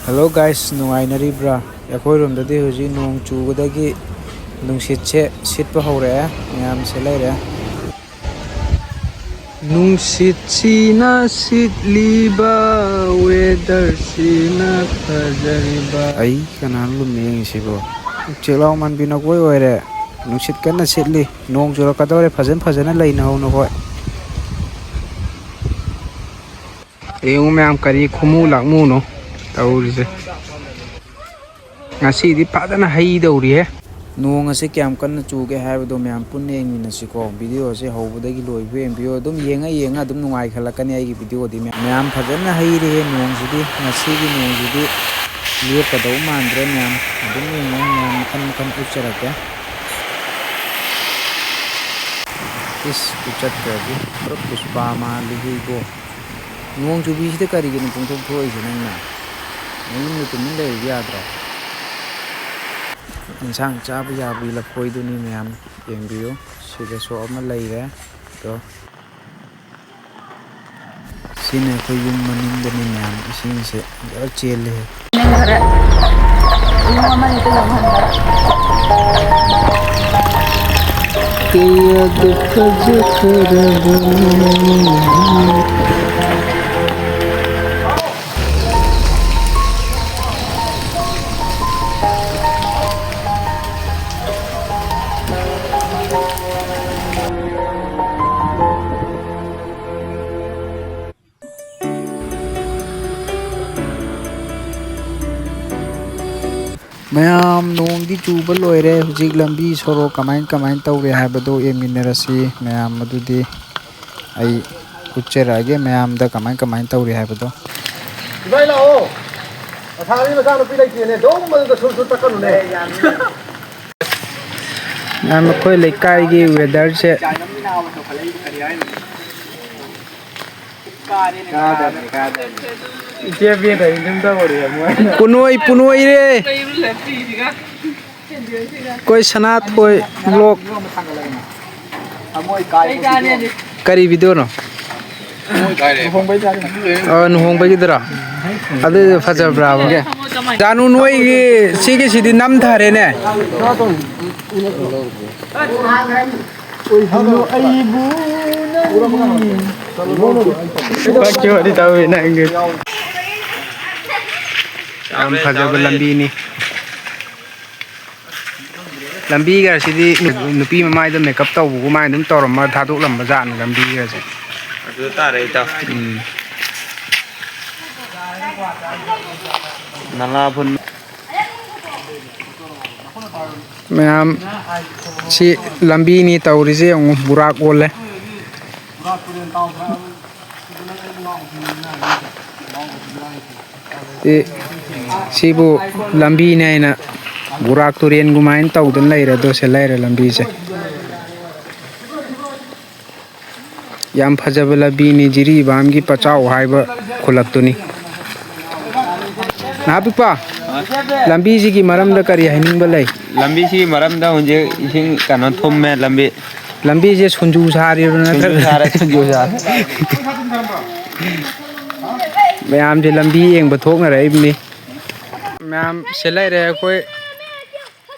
Hello guys, nungainaribra. Yakhoiromdadi hoji nong chugadagi nungsitse sitpa hore miyam se leire. Nungsitsina sitliba weather sina fajariba. Ai kanan lumeng sibo. Chelaw man binakoi oire. Nungsit kana sitli nong churakadore fajana leina hono hoi. Yung miyam kari khumu lakmu no. Taurise ngasi di padana hai dauri he nuang ase kyam kan chuge haibdo myam punne engina siko video se hobudagi loibu embio dum yenga dum nungai khalakani ai gi video di myam phajana hai re nuang sidi ngasi gi nuang sidi liye padau mandre myam dum myam kan ucharake is uchat kagi propuspa ma lihi go nuang chubi sida kari gi nung thok thoi jinna Ini tu ni le yadra. Insang cabu yabu la koi tu ni myam yang bio. Sida so ama lei to. Sini koi yung maning dani myam isin se jara chele. Nengare. Yung ama itu yang handa. Kaya dekhaje karabu. Mayam nong di chuba loire hujik lambi soro kamain tawre haibado yeminarasi mayam madudi ai ucherage mayam da kamain tawre haibado Vai lao athani ma sa no pi lai ti ne dong ma da sur takanu ne nam koi lekai gi weather se punoi re koi sanat koi vlog kari video no nuhong bai dra adu fajar bravo janu noi gi sigi sidi nam thare ne Bakyo di tahu na inggit. Am fajab lambi ni. Lambi ga sidi nupi mamai da makeup taw bu mai dum torom ma thaduk lam bajan lambi ga se. Adu ta re ta. Nala phun Mayam si lambi ni tawrise ang burak ole. Sibu lambi na ina burak turian gumain tau dan laira do se laira lambi se. Yam phajab lambi ni jiri bam gi pachao haiba khulak tu ni. Na pikpa lambi si ki maram da kari haining balai. Lambi si maram da hunje ising kanon thom me lambi je sunju sari na sunju sar ma'am जे लंबी येंग बथोक ना रही बनी ma'am सिलाई रहे कोई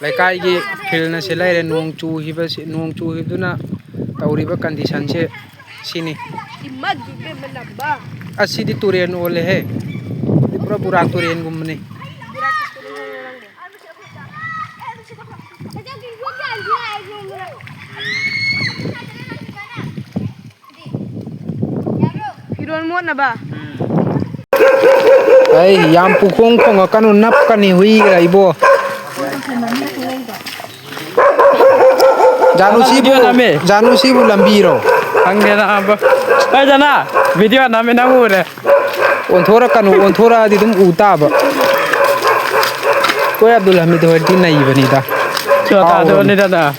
लेकाई की फिल ना सिलाई रहे नोंग चू ही दुना तौरीबा कंडीशन से सीनी असीदी तुरेन ओले है पूरा बुरा Tourane गुमने Firon mo na ba? Ay, yam pukong kong kanu nap kani hui gra ibo. Janu sibu lambiro. hangge na aba ay jana video name na ngure On thora di dum uta ba. Koi Abdul Hamid hoiti nai bani da. chota do ni da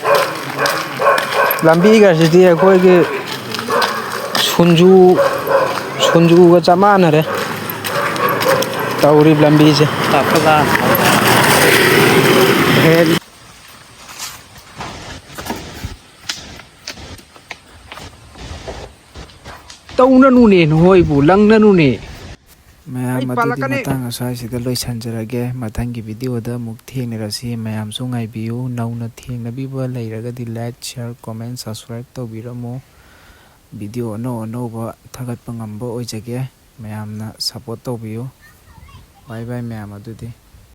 Lambi ga sidi koi ke sunju ga chamana re. Tauri lambi se. tapala tâu nó nu nè hôi bù lăng nó nu nè ꯃꯌꯥꯝ ꯑꯗꯨꯗꯤ ꯃꯇꯥꯡ ꯑꯁ꯭ꯋꯥꯏꯁꯤꯗ ꯂꯣꯏꯁꯤꯟꯖꯔꯒꯦ ꯃꯊꯪꯒꯤ ꯚꯤꯗꯤꯑꯣꯗ ꯑꯃꯨꯛ ꯊꯦꯡꯅꯔꯁꯤ ꯃꯌꯥꯝꯁꯨ ꯉꯥꯏꯕꯤꯌꯨ ꯅꯧꯅ ꯊꯦꯡꯅꯕꯤꯕ ꯂꯩꯔꯒꯗꯤ ꯂꯥꯏꯛ ꯁꯤꯌꯔ ꯀꯣꯃꯦꯟ ꯁꯕꯁꯀ꯭ꯔꯥꯏꯕ ꯇꯧꯕꯤꯔꯝꯃꯨ ꯚꯤꯗꯤꯑꯣ ꯑꯅꯧ ꯑꯅꯧꯕ ꯊꯥꯒꯠꯄ ꯉꯝꯕ ꯑꯣꯏꯖꯒꯦ ꯃꯌꯥꯝꯅ ꯁꯞꯄꯣꯔꯠ ꯇꯧꯕꯤꯌꯨ ꯕꯥꯏ ꯕꯥꯏ ꯃꯌꯥꯝ ꯑꯗꯨꯗꯤ